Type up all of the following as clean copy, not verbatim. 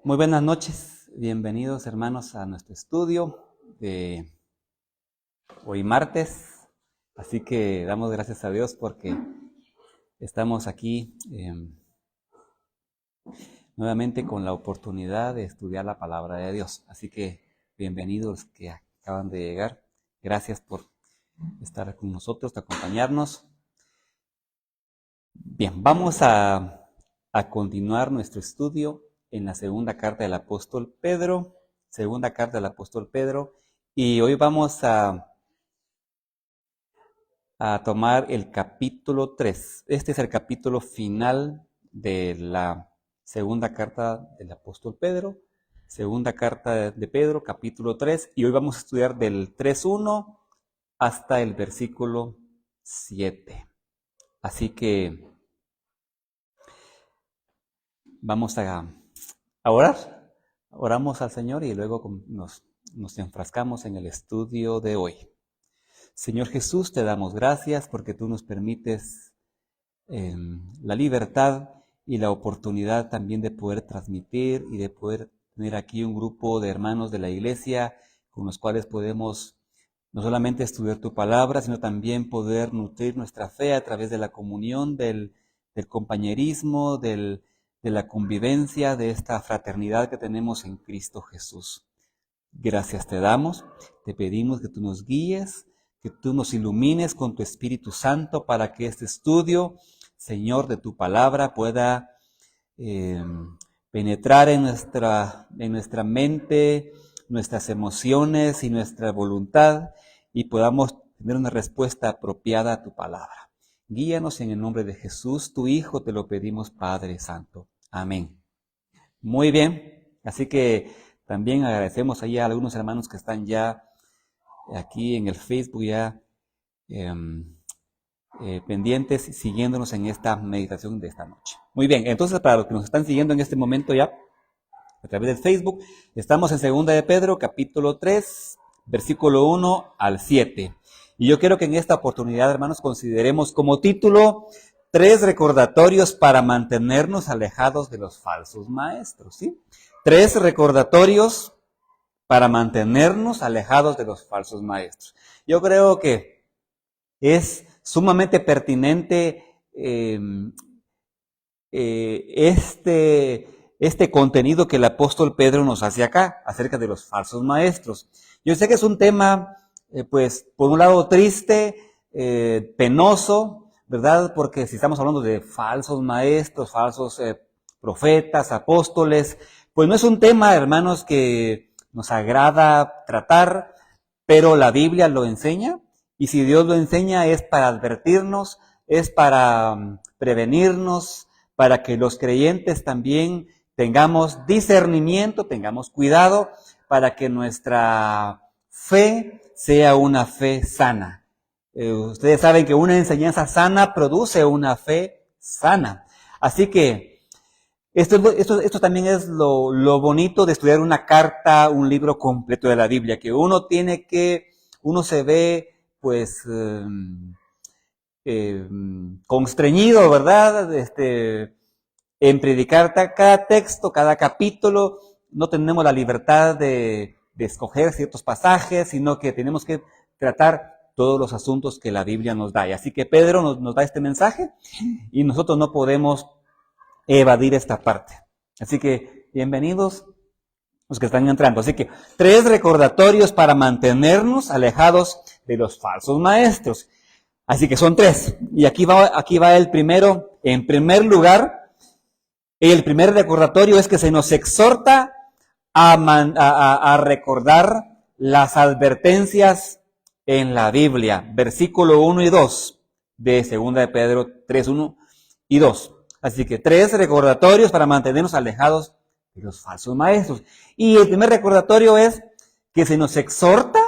Muy buenas noches, bienvenidos hermanos a nuestro estudio de hoy martes. Así que damos gracias a Dios porque estamos aquí nuevamente con la oportunidad de estudiar la palabra de Dios. Así que bienvenidos que acaban de llegar. Gracias por estar con nosotros, acompañarnos. Bien, vamos a continuar nuestro estudio en la segunda carta del apóstol Pedro, y hoy vamos a tomar el capítulo 3. Este es el capítulo final de la segunda carta del apóstol Pedro, segunda carta de Pedro, capítulo 3, y hoy vamos a estudiar del 3:1 hasta el versículo 7. Así que vamos a orar. Oramos al Señor y luego nos enfrascamos en el estudio de hoy. Señor Jesús, te damos gracias porque tú nos permites la libertad y la oportunidad también de poder transmitir y de poder tener aquí un grupo de hermanos de la iglesia con los cuales podemos no solamente estudiar tu palabra, sino también poder nutrir nuestra fe a través de la comunión, del compañerismo, de la convivencia, de esta fraternidad que tenemos en Cristo Jesús. Gracias te damos, te pedimos que tú nos guíes, que tú nos ilumines con tu Espíritu Santo para que este estudio, Señor, de tu palabra pueda penetrar en nuestra mente, nuestras emociones y nuestra voluntad y podamos tener una respuesta apropiada a tu palabra. Guíanos en el nombre de Jesús, tu Hijo, te lo pedimos, Padre Santo. Amén. Muy bien, así que también agradecemos ahí a algunos hermanos que están ya aquí en el Facebook, ya pendientes, siguiéndonos en esta meditación de esta noche. Muy bien, entonces para los que nos están siguiendo en este momento ya, a través del Facebook, estamos en Segunda de Pedro, capítulo 3, versículo 1 al 7. Y yo quiero que en esta oportunidad, hermanos, consideremos como título 3 recordatorios para mantenernos alejados de los falsos maestros, ¿sí? 3 recordatorios para mantenernos alejados de los falsos maestros. Yo creo que es sumamente pertinente este contenido que el apóstol Pedro nos hace acá, acerca de los falsos maestros. Yo sé que es un tema, pues, por un lado triste, penoso, ¿verdad? Porque si estamos hablando de falsos maestros, falsos profetas, apóstoles, pues no es un tema, hermanos, que nos agrada tratar, pero la Biblia lo enseña, y si Dios lo enseña es para advertirnos, es para prevenirnos, para que los creyentes también tengamos discernimiento, tengamos cuidado, para que nuestra fe sea una fe sana. Ustedes saben que una enseñanza sana produce una fe sana. Así que esto también es lo bonito de estudiar una carta, un libro completo de la Biblia, que uno se ve pues constreñido, ¿verdad? En predicar cada texto, cada capítulo. No tenemos la libertad de escoger ciertos pasajes, sino que tenemos que tratar todos los asuntos que la Biblia nos da. Y así que Pedro nos da este mensaje y nosotros no podemos evadir esta parte. Así que bienvenidos los que están entrando. Así que 3 recordatorios para mantenernos alejados de los falsos maestros. Así que son 3. Y aquí va el primero. En primer lugar, el primer recordatorio es que se nos exhorta a recordar las advertencias en la Biblia. Versículo 1 y 2 de 2 de Pedro 3, 1 y 2. Así que 3 recordatorios para mantenernos alejados de los falsos maestros. Y el primer recordatorio es que se nos exhorta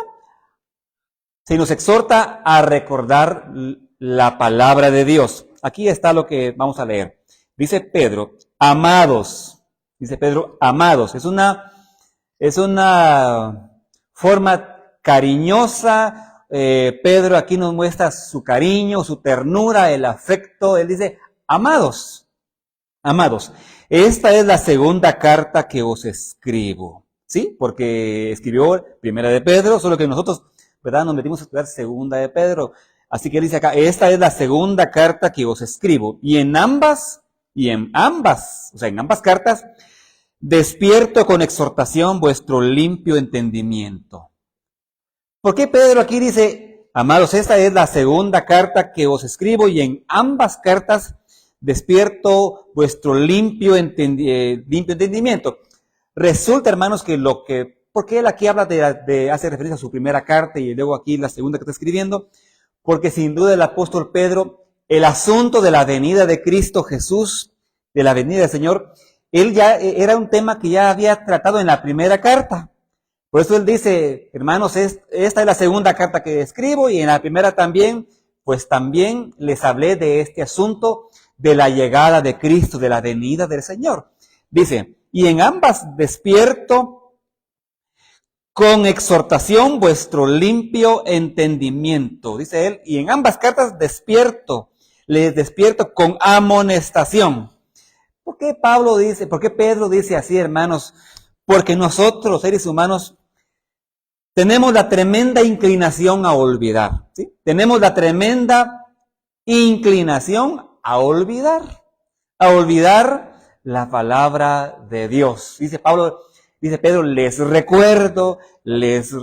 a recordar la palabra de Dios. Aquí está lo que vamos a leer. Dice Pedro, amados. Es una forma cariñosa. Pedro aquí nos muestra su cariño, su ternura, el afecto. Él dice, amados. esta es la segunda carta que os escribo. ¿Sí? Porque escribió primera de Pedro, solo que nosotros, ¿verdad? Nos metimos a estudiar segunda de Pedro. Así que él dice acá, esta es la segunda carta que os escribo. Y en ambas, o sea, en ambas cartas, despierto con exhortación vuestro limpio entendimiento. ¿Por qué Pedro aquí dice, amados, esta es la segunda carta que os escribo y en ambas cartas despierto vuestro limpio entendimiento? Resulta, hermanos, porque él aquí habla hace referencia a su primera carta y luego aquí la segunda que está escribiendo, porque sin duda el apóstol Pedro, el asunto de la venida de Cristo Jesús, de la venida del Señor, él ya era un tema que ya había tratado en la primera carta. Por eso él dice, hermanos, esta es la segunda carta que escribo y en la primera también, pues también les hablé de este asunto de la llegada de Cristo, de la venida del Señor. Dice, y en ambas despierto con exhortación vuestro limpio entendimiento, dice él, y en ambas cartas les despierto con amonestación. ¿Por qué Pedro dice así, hermanos? Porque nosotros, seres humanos, tenemos la tremenda inclinación a olvidar, ¿sí? Tenemos la tremenda inclinación a olvidar la palabra de Dios. Dice Pedro, les recuerdo, les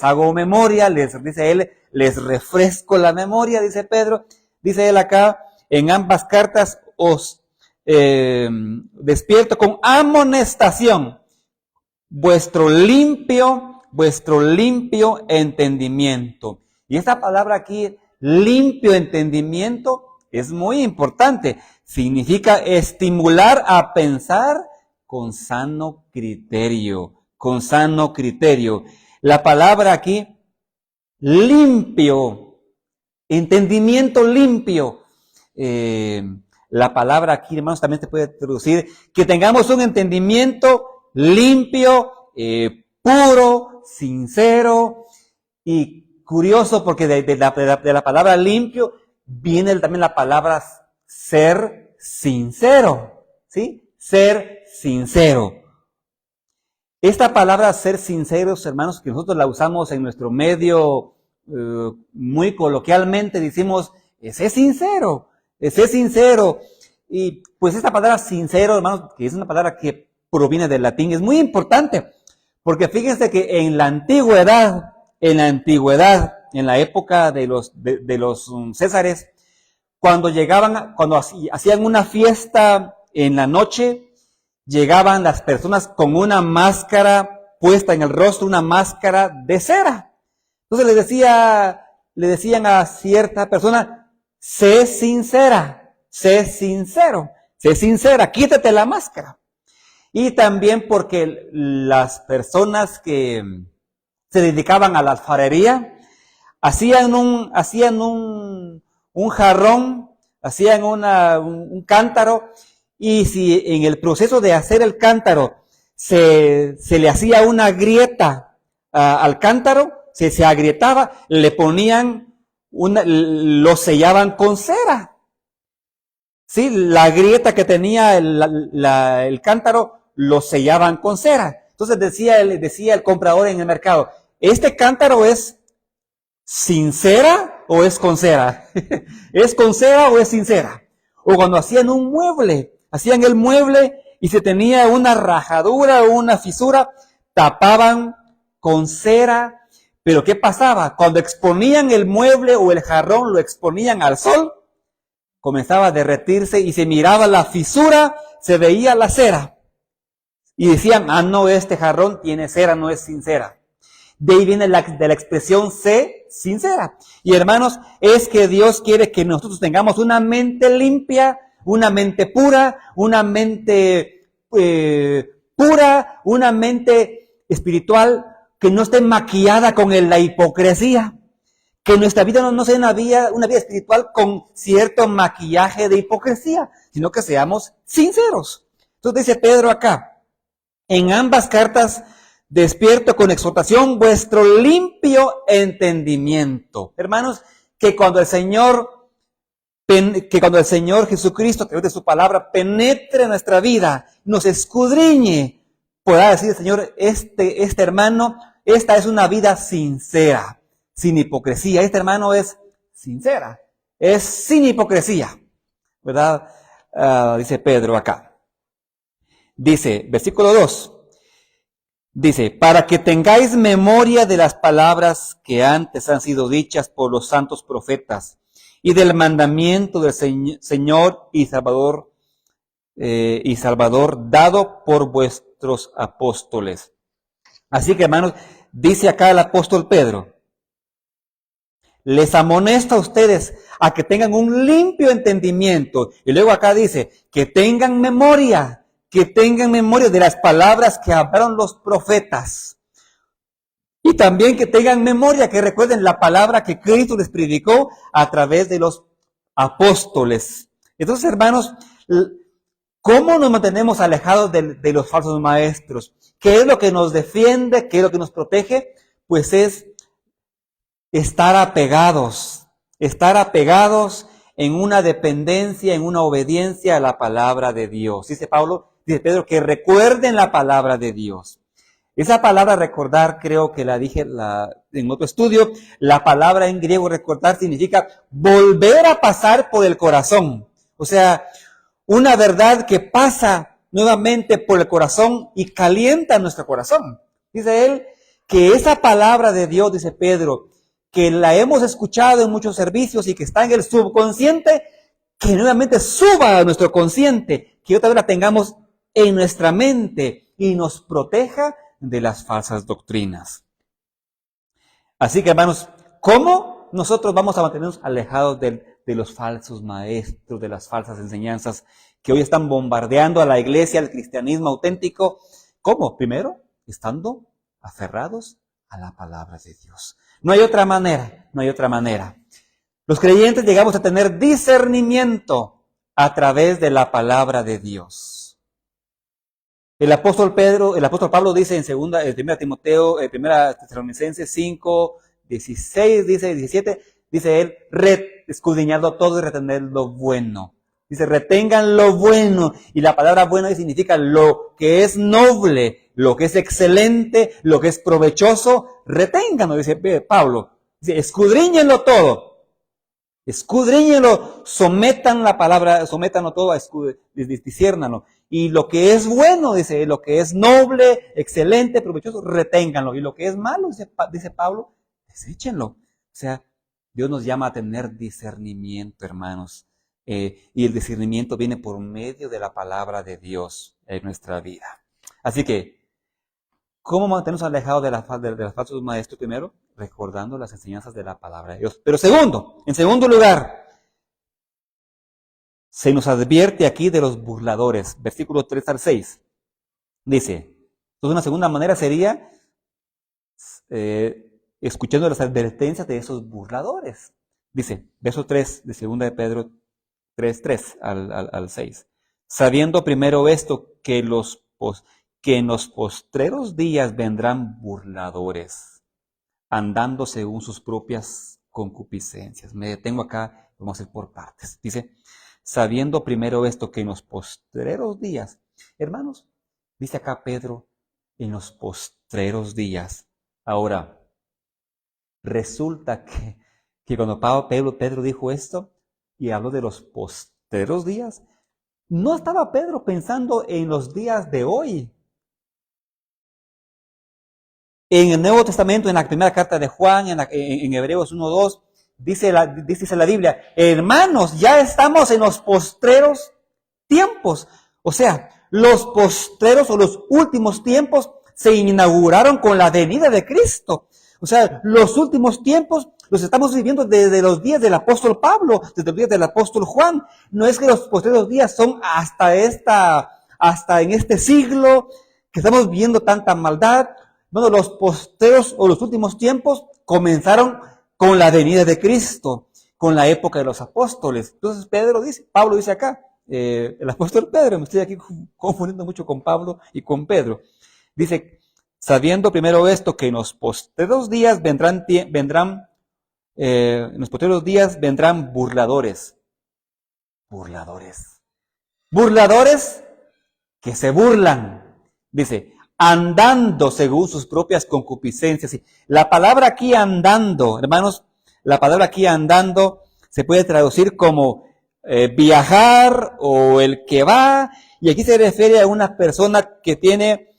hago memoria, dice él, les refresco la memoria, dice Pedro, dice él acá, en ambas cartas os despierto con amonestación vuestro limpio entendimiento. Y esta palabra aquí, limpio entendimiento, es muy importante. Significa estimular a pensar con sano criterio. La palabra aquí, limpio, entendimiento limpio. La palabra aquí, hermanos, también se puede traducir que tengamos un entendimiento limpio, puro, sincero y curioso, porque de la palabra limpio viene también la palabra ser sincero, ¿sí? Ser sincero. Esta palabra ser sinceros, hermanos, que nosotros la usamos en nuestro medio muy coloquialmente, decimos, sé sincero. Y pues esta palabra sincero, hermanos, que es una palabra que proviene del latín, es muy importante, porque fíjense que en la antigüedad, en la época de los Césares, cuando hacían una fiesta en la noche, llegaban las personas con una máscara puesta en el rostro, una máscara de cera. Entonces le decían a cierta persona, sé sincera, quítate la máscara. Y también porque las personas que se dedicaban a la alfarería hacían un jarrón, hacían un cántaro, y si en el proceso de hacer el cántaro se le hacía una grieta al cántaro, se agrietaba, le ponían lo sellaban con cera. Sí, la grieta que tenía el cántaro lo sellaban con cera. Entonces decía el comprador en el mercado, ¿este cántaro es sin cera o es con cera? ¿Es con cera o es sin cera? O cuando hacían el mueble y se tenía una rajadura o una fisura, tapaban con cera. Pero ¿qué pasaba? Cuando exponían el mueble o el jarrón, lo exponían al sol, comenzaba a derretirse y se miraba la fisura, se veía la cera. Y decían, no, este jarrón tiene cera, no es sincera. De ahí viene de la expresión sé sincera. Y hermanos, es que Dios quiere que nosotros tengamos una mente limpia, una mente pura, una mente una mente espiritual que no esté maquillada con la hipocresía. Que nuestra vida no sea una vida espiritual con cierto maquillaje de hipocresía, sino que seamos sinceros. Entonces dice Pedro acá, en ambas cartas despierto con exhortación vuestro limpio entendimiento. Hermanos, que cuando el Señor que cuando el Señor Jesucristo, a través de su palabra, penetre en nuestra vida, nos escudriñe, podrá decir el Señor, este hermano, esta es una vida sincera, sin hipocresía. Este hermano es sincera, es sin hipocresía, ¿verdad? Dice Pedro acá. Dice, versículo 2. Dice, para que tengáis memoria de las palabras que antes han sido dichas por los santos profetas y del mandamiento del Señor y Salvador dado por vuestros apóstoles. Así que, hermanos, dice acá el apóstol Pedro, les amonesto a ustedes a que tengan un limpio entendimiento. Y luego acá dice, que tengan memoria de las palabras que hablaron los profetas. Y también que tengan memoria, que recuerden la palabra que Cristo les predicó a través de los apóstoles. Entonces, hermanos, ¿cómo nos mantenemos alejados de los falsos maestros? ¿Qué es lo que nos defiende? ¿Qué es lo que nos protege? Pues es estar apegados en una dependencia, en una obediencia a la palabra de Dios. Dice Pedro, que recuerden la palabra de Dios. Esa palabra recordar, creo que la dije en otro estudio, la palabra en griego recordar significa volver a pasar por el corazón. O sea, una verdad que pasa nuevamente por el corazón y calienta nuestro corazón. Dice él que esa palabra de Dios, dice Pedro, que la hemos escuchado en muchos servicios y que está en el subconsciente, que nuevamente suba a nuestro consciente, que otra vez la tengamos en nuestra mente y nos proteja de las falsas doctrinas. Así que, hermanos, ¿cómo nosotros vamos a mantenernos alejados de los falsos maestros, de las falsas enseñanzas que hoy están bombardeando a la iglesia, al cristianismo auténtico? ¿Cómo? Primero, estando aferrados a la palabra de Dios. No hay otra manera. Los creyentes llegamos a tener discernimiento a través de la palabra de Dios. El apóstol Pablo dice en 1 Timoteo, 1 Tesalonicenses 5, 16, dice 17, dice él, escudriñando todo y retener lo bueno. Dice, retengan lo bueno. Y la palabra bueno significa lo que es noble, lo que es excelente, lo que es provechoso. Reténganlo, dice Pablo. Dice, escudriñenlo todo. Escudriñenlo, sometan la palabra, sométanlo todo, disciérnanlo. Y lo que es bueno, dice, lo que es noble, excelente, provechoso, reténganlo. Y lo que es malo, dice Pablo, deséchenlo. O sea, Dios nos llama a tener discernimiento, hermanos. Y el discernimiento viene por medio de la palabra de Dios en nuestra vida. Así que, ¿cómo mantenernos alejados de los falsos maestros? Primero, recordando las enseñanzas de la palabra de Dios. Pero en segundo lugar, se nos advierte aquí de los burladores. Versículos 3 al 6. Dice, entonces una segunda manera sería escuchando las advertencias de esos burladores. Dice, verso 3 de 2 de Pedro 3 al 6. Sabiendo primero esto, que en los postreros días vendrán burladores, andando según sus propias concupiscencias. Me detengo acá, vamos a ir por partes. Dice, sabiendo primero esto, que en los postreros días, hermanos, dice acá Pedro, en los postreros días. Ahora, resulta que cuando Pedro dijo esto y habló de los postreros días, no estaba Pedro pensando en los días de hoy. En el Nuevo Testamento, en la primera carta de Juan, en Hebreos 1:2, dice la Biblia, hermanos, ya estamos en los postreros tiempos. O sea, los postreros o los últimos tiempos se inauguraron con la venida de Cristo. O sea, los últimos tiempos los estamos viviendo desde los días del apóstol Pablo, desde los días del apóstol Juan. No es que los postreros días son hasta en este siglo que estamos viendo tanta maldad. Bueno, los postreros o los últimos tiempos comenzaron con la venida de Cristo, con la época de los apóstoles. Entonces Pablo dice acá, el apóstol Pedro, me estoy aquí confundiendo mucho con Pablo y con Pedro. Dice, sabiendo primero esto, que en los postreros días vendrán burladores, burladores. Burladores que se burlan. Dice, andando según sus propias concupiscencias. La palabra aquí andando, hermanos, la palabra aquí andando se puede traducir como viajar o el que va. Y aquí se refiere a una persona que tiene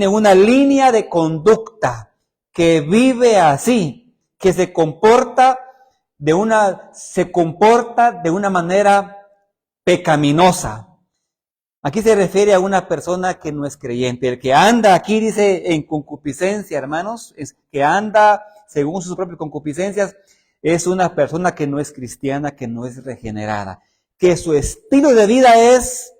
una línea de conducta, que vive así, que se comporta de una manera pecaminosa. Aquí se refiere a una persona que no es creyente. El que anda aquí, dice, en concupiscencia, hermanos, es que anda según sus propias concupiscencias, es una persona que no es cristiana, que no es regenerada, que su estilo de vida es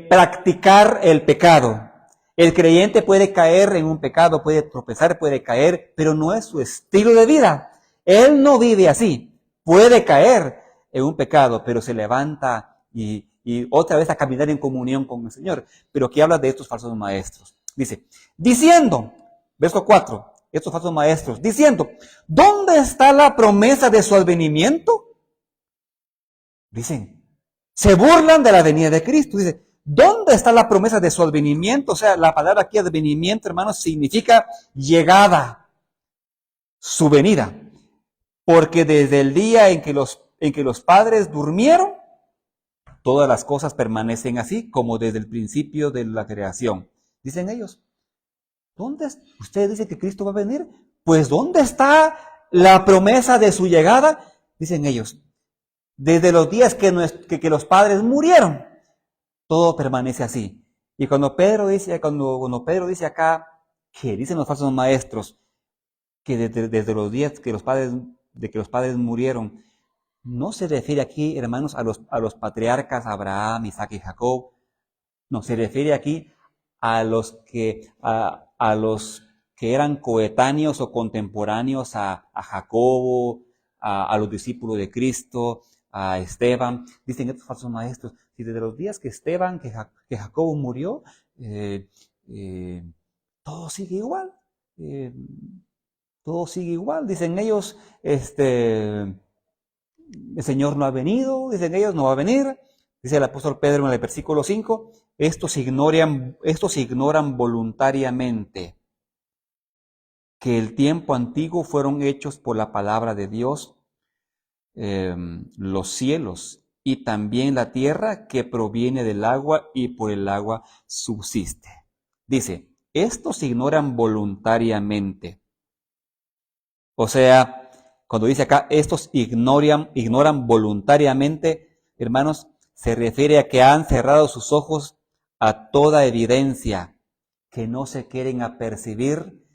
practicar el pecado. El creyente puede caer en un pecado, puede tropezar, puede caer, pero no es su estilo de vida. Él no vive así. Puede caer en un pecado, pero se levanta y otra vez a caminar en comunión con el Señor. Pero aquí habla de estos falsos maestros. Dice, diciendo, verso 4, estos falsos maestros, diciendo, ¿dónde está la promesa de su advenimiento? Dicen, se burlan de la venida de Cristo. Dice, ¿dónde está la promesa de su advenimiento? O sea, la palabra aquí advenimiento, hermanos, significa llegada, su venida. Porque desde el día en que los padres durmieron, todas las cosas permanecen así, como desde el principio de la creación. Dicen ellos, ¿dónde? ¿Usted dice que Cristo va a venir? Pues ¿dónde está la promesa de su llegada? Dicen ellos, desde los días que los padres murieron, todo permanece así. Y cuando Pedro dice acá, que dicen los falsos maestros, que desde los días que los padres murieron, no se refiere aquí, hermanos, a los patriarcas Abraham, Isaac y Jacob. No, se refiere aquí a los que eran coetáneos o contemporáneos a Jacobo, a los discípulos de Cristo, a Esteban. Dicen estos falsos maestros, si desde los días que Jacobo murió, todo sigue igual. Todo sigue igual. Dicen ellos, el Señor no ha venido, dicen ellos, no va a venir. Dice el apóstol Pedro en el versículo 5, estos ignoran voluntariamente que el tiempo antiguo fueron hechos por la palabra de Dios, los cielos y también la tierra que proviene del agua y por el agua subsiste. Dice, estos ignoran voluntariamente. O sea, cuando dice acá, estos ignoran voluntariamente, hermanos, se refiere a que han cerrado sus ojos a toda evidencia, que no se quieren apercibir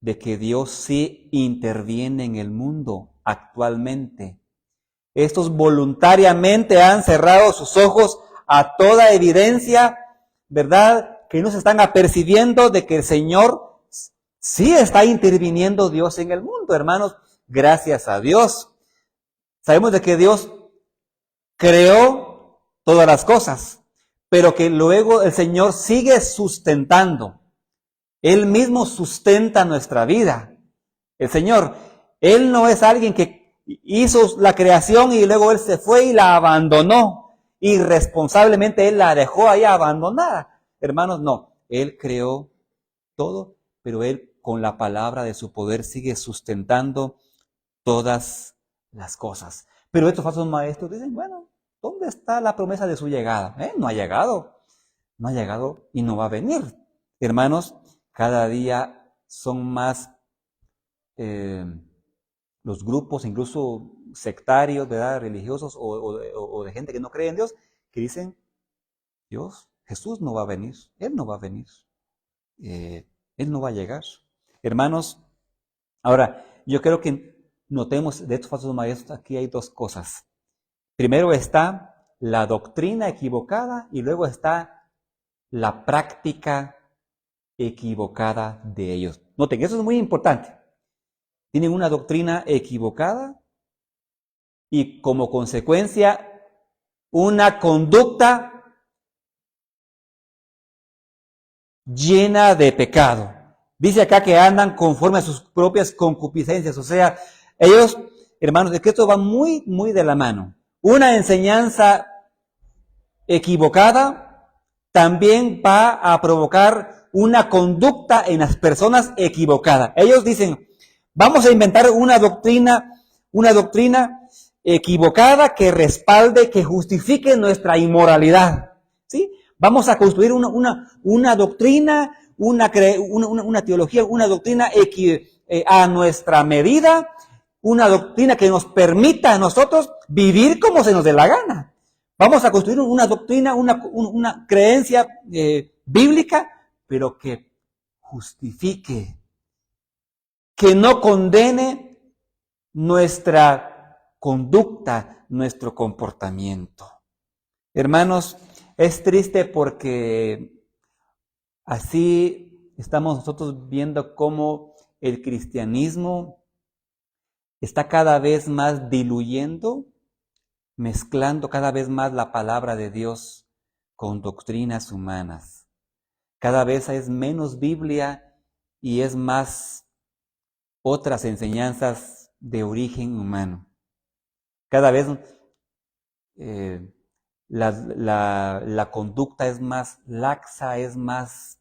de que Dios sí interviene en el mundo actualmente. Estos voluntariamente han cerrado sus ojos a toda evidencia, ¿verdad? Que no se están apercibiendo de que el Señor sí está interviniendo Dios en el mundo, hermanos. Gracias a Dios. Sabemos de que Dios creó todas las cosas, pero que luego el Señor sigue sustentando. Él mismo sustenta nuestra vida. El Señor, Él no es alguien que hizo la creación y luego Él se fue y la abandonó. Irresponsablemente Él la dejó ahí abandonada. Hermanos, no. Él creó todo, pero Él con la palabra de su poder sigue sustentando todas las cosas. Pero estos falsos maestros dicen, bueno, ¿dónde está la promesa de su llegada? No ha llegado y no va a venir. Hermanos, cada día son más los grupos, incluso sectarios, ¿verdad? Religiosos o de gente que no cree en Dios, que dicen, Jesús no va a venir, Él no va a venir, Él no va a llegar. Hermanos, ahora, yo creo que notemos de estos falsos maestros, aquí hay dos cosas. Primero está la doctrina equivocada y luego está la práctica equivocada de ellos. Noten, eso es muy importante. Tienen una doctrina equivocada y como consecuencia una conducta llena de pecado. Dice acá que andan conforme a sus propias concupiscencias, o sea, ellos hermanos, es que esto va muy, muy de la mano. Una enseñanza equivocada también va a provocar una conducta en las personas equivocadas. Ellos dicen, vamos a inventar una doctrina equivocada que respalde, que justifique nuestra inmoralidad. ¿Sí? Vamos a construir una doctrina, una teología, una doctrina a nuestra medida, una doctrina que nos permita a nosotros vivir como se nos dé la gana. Vamos a construir una doctrina, una creencia bíblica, pero que justifique, que no condene nuestra conducta, nuestro comportamiento. Hermanos, es triste porque así estamos nosotros viendo cómo el cristianismo está cada vez más diluyendo, mezclando cada vez más la palabra de Dios con doctrinas humanas. Cada vez es menos Biblia y es más otras enseñanzas de origen humano. Cada vez la conducta es más laxa, es más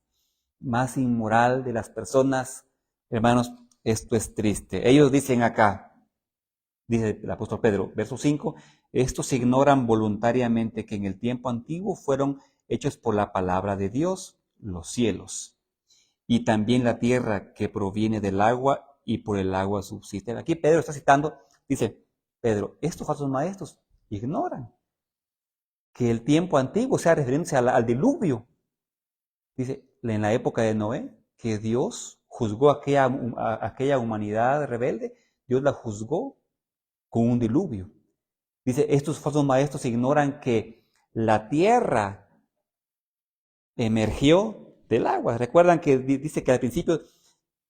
inmoral de las personas. Hermanos, esto es triste. Ellos dicen acá, dice el apóstol Pedro, verso 5, estos ignoran voluntariamente que en el tiempo antiguo fueron hechos por la palabra de Dios los cielos y también la tierra que proviene del agua y por el agua subsiste. Aquí Pedro está citando, dice Pedro, estos falsos maestros ignoran que el tiempo antiguo, o sea, refiriéndose al diluvio, dice, en la época de Noé, que Dios juzgó a aquella humanidad rebelde, Dios la juzgó con un diluvio. Dice, estos falsos maestros ignoran que la tierra emergió del agua. Recuerdan que dice que al principio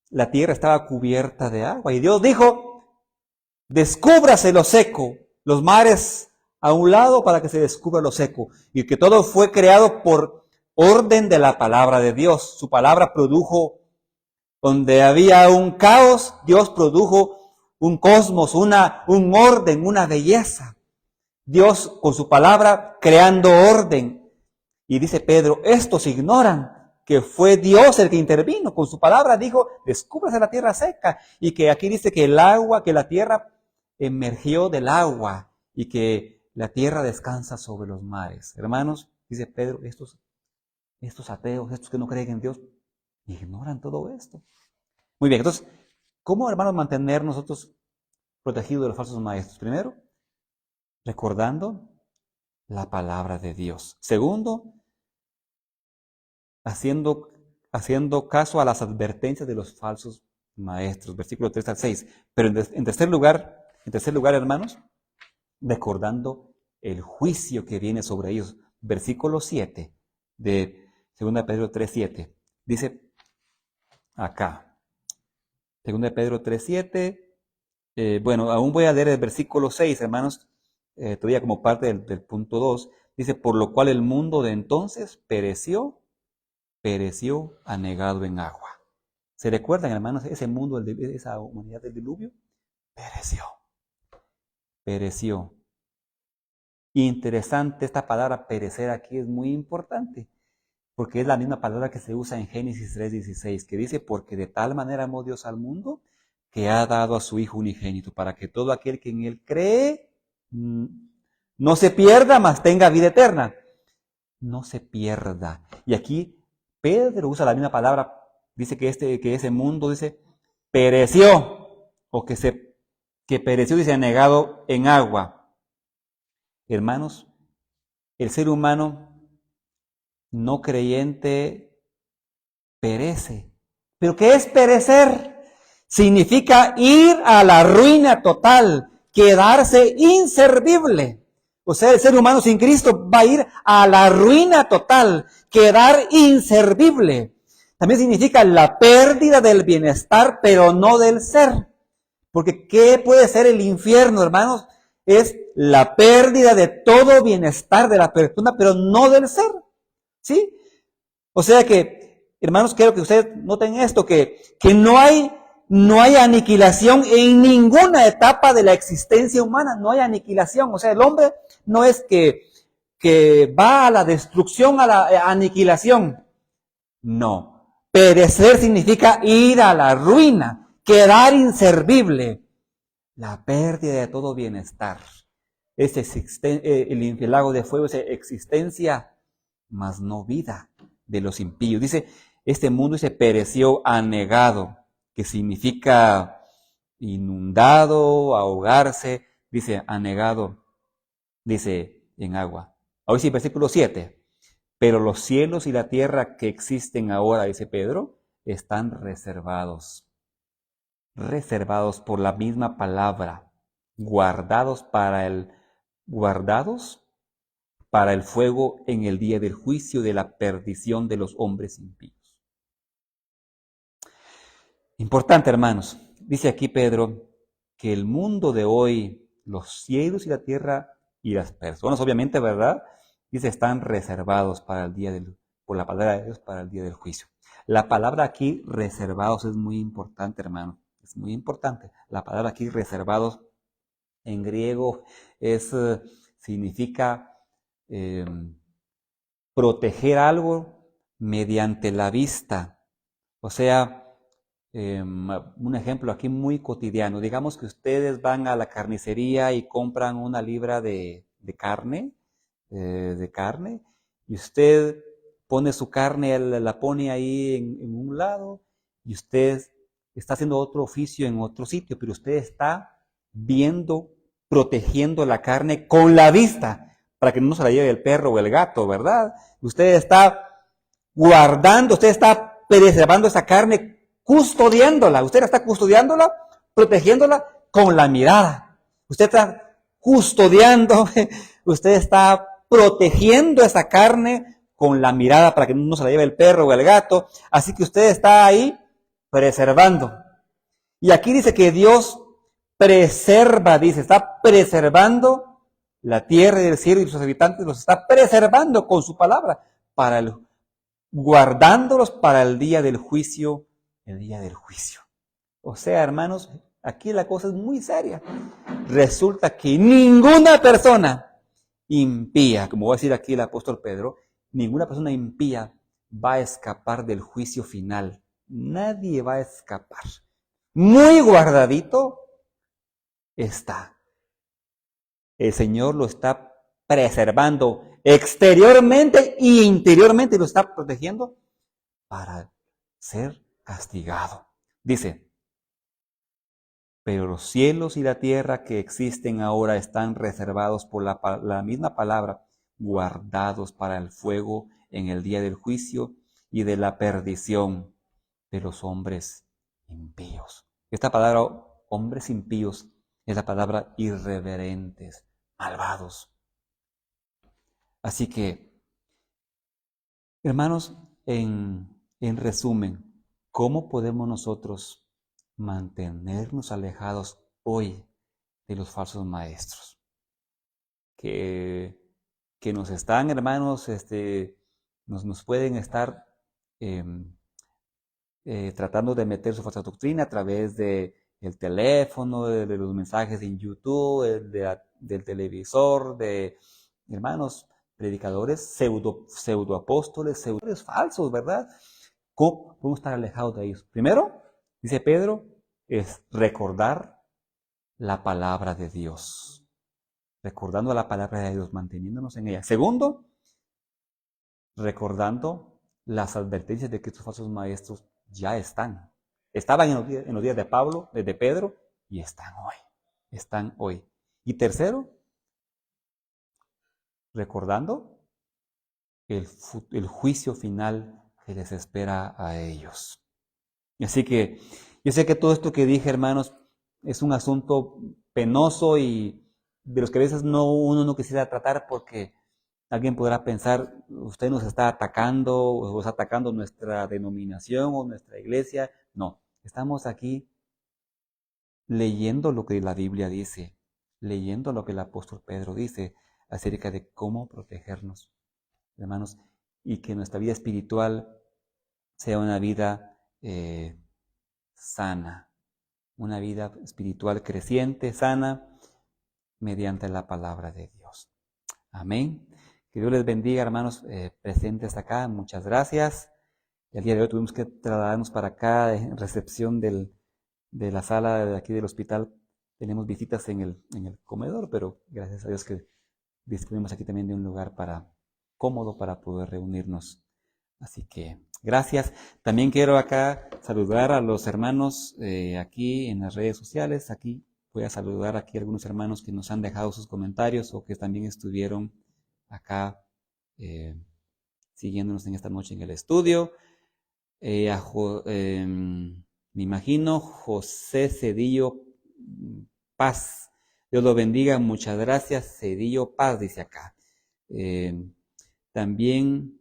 la tierra estaba cubierta de agua y Dios dijo, descúbrase lo seco, los mares a un lado para que se descubra lo seco, y que todo fue creado por orden de la palabra de Dios. Su palabra produjo, donde había un caos, Dios produjo un cosmos, un orden, una belleza. Dios con su palabra creando orden. Y dice Pedro, estos ignoran que fue Dios el que intervino. Con su palabra dijo, descúbrase la tierra seca. Y que aquí dice que la tierra emergió del agua y que la tierra descansa sobre los mares. Hermanos, dice Pedro, estos ateos, estos que no creen en Dios, ignoran todo esto. Muy bien, entonces, ¿cómo, hermanos, mantener nosotros protegidos de los falsos maestros? Primero, recordando la palabra de Dios. Segundo, haciendo caso a las advertencias de los falsos maestros, versículo 3 al 6. Pero en tercer lugar, hermanos, recordando el juicio que viene sobre ellos. Versículo 7 de 2 Pedro 3:7. Dice acá, 2 Pedro 3:7, bueno, aún voy a leer el versículo 6, hermanos, todavía como parte del punto 2. Dice, por lo cual el mundo de entonces pereció anegado en agua. ¿Se recuerdan, hermanos, ese mundo, esa humanidad del diluvio? Pereció. Interesante, esta palabra perecer aquí es muy importante, porque es la misma palabra que se usa en Génesis 3:16, que dice, porque de tal manera amó Dios al mundo, que ha dado a su Hijo unigénito, para que todo aquel que en él cree no se pierda, mas tenga vida eterna. No se pierda. Y aquí Pedro usa la misma palabra, dice que ese mundo, dice, pereció, o que pereció, dice, anegado en agua. Hermanos, el ser humano no creyente perece. ¿Pero qué es perecer? Significa ir a la ruina total, quedarse inservible. O sea, el ser humano sin Cristo va a ir a la ruina total, quedar inservible. También significa la pérdida del bienestar, pero no del ser. Porque ¿qué puede ser el infierno, hermanos? Es la pérdida de todo bienestar de la persona, pero no del ser. ¿Sí? O sea que, hermanos, quiero que ustedes noten esto, que no hay no hay aniquilación en ninguna etapa de la existencia humana, no hay aniquilación. O sea, el hombre no es que va a la destrucción, a la aniquilación. No. Perecer significa ir a la ruina, quedar inservible, la pérdida de todo bienestar. El lago de fuego es existencia, mas no vida de los impíos. Dice, este mundo se pereció anegado, que significa inundado, ahogarse, dice anegado, dice en agua. Ahora sí, versículo 7. Pero los cielos y la tierra que existen ahora, dice Pedro, están reservados por la misma palabra, guardados para el fuego en el día del juicio de la perdición de los hombres impíos. Importante, hermanos. Dice aquí Pedro que el mundo de hoy, los cielos y la tierra y las personas, obviamente, ¿verdad? Dice, están reservados para el día por la palabra de Dios, para el día del juicio. La palabra aquí, reservados, es muy importante, hermano. Es muy importante. La palabra aquí, reservados, en griego, significa proteger algo mediante la vista. O sea, un ejemplo aquí muy cotidiano. Digamos que ustedes van a la carnicería y compran una libra de carne, y usted pone su carne, la pone ahí en un lado, y usted está haciendo otro oficio en otro sitio, pero usted está viendo, protegiendo la carne con la vista, para que no se la lleve el perro o el gato, ¿verdad? Usted está guardando, usted está preservando esa carne, custodiándola. Usted está custodiándola, protegiéndola con la mirada. Usted está custodiando, usted está protegiendo esa carne con la mirada para que no se la lleve el perro o el gato. Así que usted está ahí preservando. Y aquí dice que Dios preserva, dice, está preservando la tierra y el cielo y sus habitantes, los está preservando con su palabra, guardándolos para el día del juicio, el día del juicio. O sea, hermanos, aquí la cosa es muy seria. Resulta que ninguna persona impía, como va a decir aquí el apóstol Pedro, ninguna persona impía va a escapar del juicio final. Nadie va a escapar. Muy guardadito está. El Señor lo está preservando exteriormente e interiormente, lo está protegiendo para ser castigado. Dice, pero los cielos y la tierra que existen ahora están reservados por la misma palabra, guardados para el fuego en el día del juicio y de la perdición de los hombres impíos. Esta palabra, hombres impíos, es la palabra irreverentes, malvados. Así que, hermanos, en resumen, ¿cómo podemos nosotros mantenernos alejados hoy de los falsos maestros? Que nos están, hermanos, nos pueden estar tratando de meter su falsa doctrina a través del teléfono, de los mensajes en YouTube, del televisor, de hermanos predicadores, pseudoapóstoles, pseudoapóstoles falsos, ¿verdad? ¿Cómo podemos estar alejados de ellos? Primero, dice Pedro, es recordar la palabra de Dios. Recordando la palabra de Dios, manteniéndonos en ella. Segundo, recordando las advertencias de que estos falsos maestros ya están. Estaban en los días de Pablo, de Pedro, y están hoy. Están hoy. Y tercero, recordando el juicio final que les espera a ellos. Así que yo sé que todo esto que dije, hermanos, es un asunto penoso y de los que a veces uno no quisiera tratar porque alguien podrá pensar, usted nos está atacando o está atacando nuestra denominación o nuestra iglesia. No, estamos aquí leyendo lo que la Biblia dice, leyendo lo que el apóstol Pedro dice acerca de cómo protegernos, hermanos, y que nuestra vida espiritual sea una vida sana, una vida espiritual creciente, sana, mediante la palabra de Dios. Amén. Que Dios les bendiga, hermanos presentes acá. Muchas gracias. El día de hoy tuvimos que trasladarnos para acá en recepción de la sala de aquí del hospital. Tenemos visitas en el comedor, pero gracias a Dios que disponemos aquí también de un lugar cómodo para poder reunirnos. Así que gracias. También quiero acá saludar a los hermanos aquí en las redes sociales. Aquí voy a saludar aquí a algunos hermanos que nos han dejado sus comentarios o que también estuvieron acá siguiéndonos en esta noche en el estudio. Me imagino José Cedillo Paz. Dios lo bendiga, muchas gracias. Cedillo Paz dice acá. También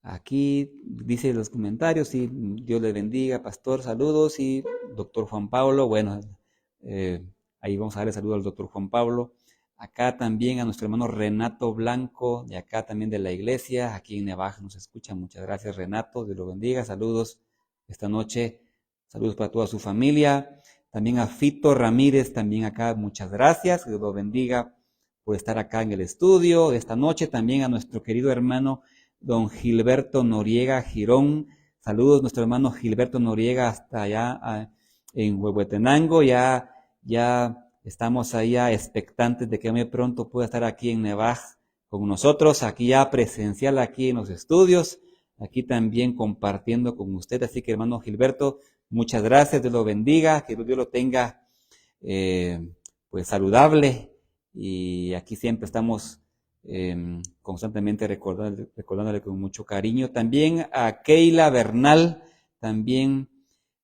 aquí dice los comentarios, sí, Dios le bendiga, pastor, saludos, y doctor Juan Pablo, bueno, ahí vamos a darle saludo al doctor Juan Pablo. Acá también a nuestro hermano Renato Blanco, de acá también de la iglesia, aquí en Nevaja nos escucha, muchas gracias Renato, Dios lo bendiga, saludos esta noche, saludos para toda su familia. También a Fito Ramírez, también acá, muchas gracias, Dios lo bendiga por estar acá en el estudio esta noche. También a nuestro querido hermano don Gilberto Noriega Girón, saludos nuestro hermano Gilberto Noriega hasta allá en Huehuetenango, ya estamos allá expectantes de que muy pronto pueda estar aquí en Nevaj con nosotros, aquí ya presencial, aquí en los estudios, aquí también compartiendo con usted. Así que hermano Gilberto, muchas gracias, Dios lo bendiga, que Dios lo tenga pues saludable, y aquí siempre estamos constantemente recordándole con mucho cariño. También a Keila Bernal, también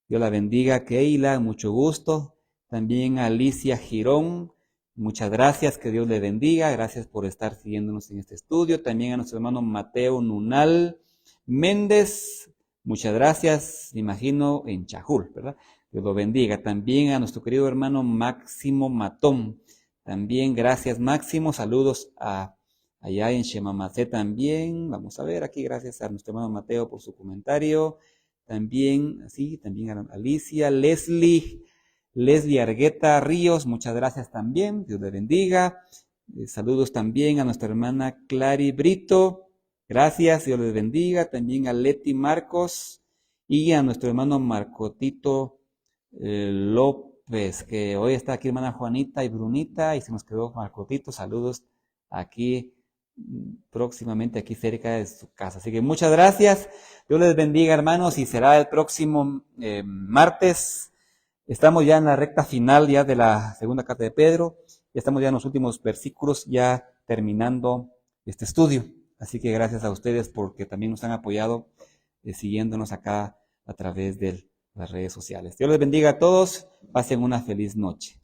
Dios la bendiga, Keila, mucho gusto. También a Alicia Girón, muchas gracias, que Dios le bendiga, gracias por estar siguiéndonos en este estudio. También a nuestro hermano Mateo Nunal Méndez, muchas gracias, me imagino en Chajul, ¿verdad? Dios lo bendiga. También a nuestro querido hermano Máximo Matón, también gracias Máximo, saludos allá en Shemamacé también. Vamos a ver aquí, gracias a nuestro hermano Mateo por su comentario. También, sí, también a Alicia, Leslie Argueta Ríos, muchas gracias también, Dios le bendiga. Saludos también a nuestra hermana Clary Brito, gracias, Dios les bendiga. También a Leti Marcos y a nuestro hermano Marcotito López, que hoy está aquí hermana Juanita y Brunita, y se nos quedó Marcotito, saludos aquí próximamente aquí cerca de su casa. Así que muchas gracias, Dios les bendiga hermanos, y será el próximo martes. Estamos ya en la recta final ya de la segunda carta de Pedro, ya estamos ya en los últimos versículos, ya terminando este estudio. Así que gracias a ustedes porque también nos han apoyado siguiéndonos acá a través de las redes sociales. Dios les bendiga a todos, pasen una feliz noche.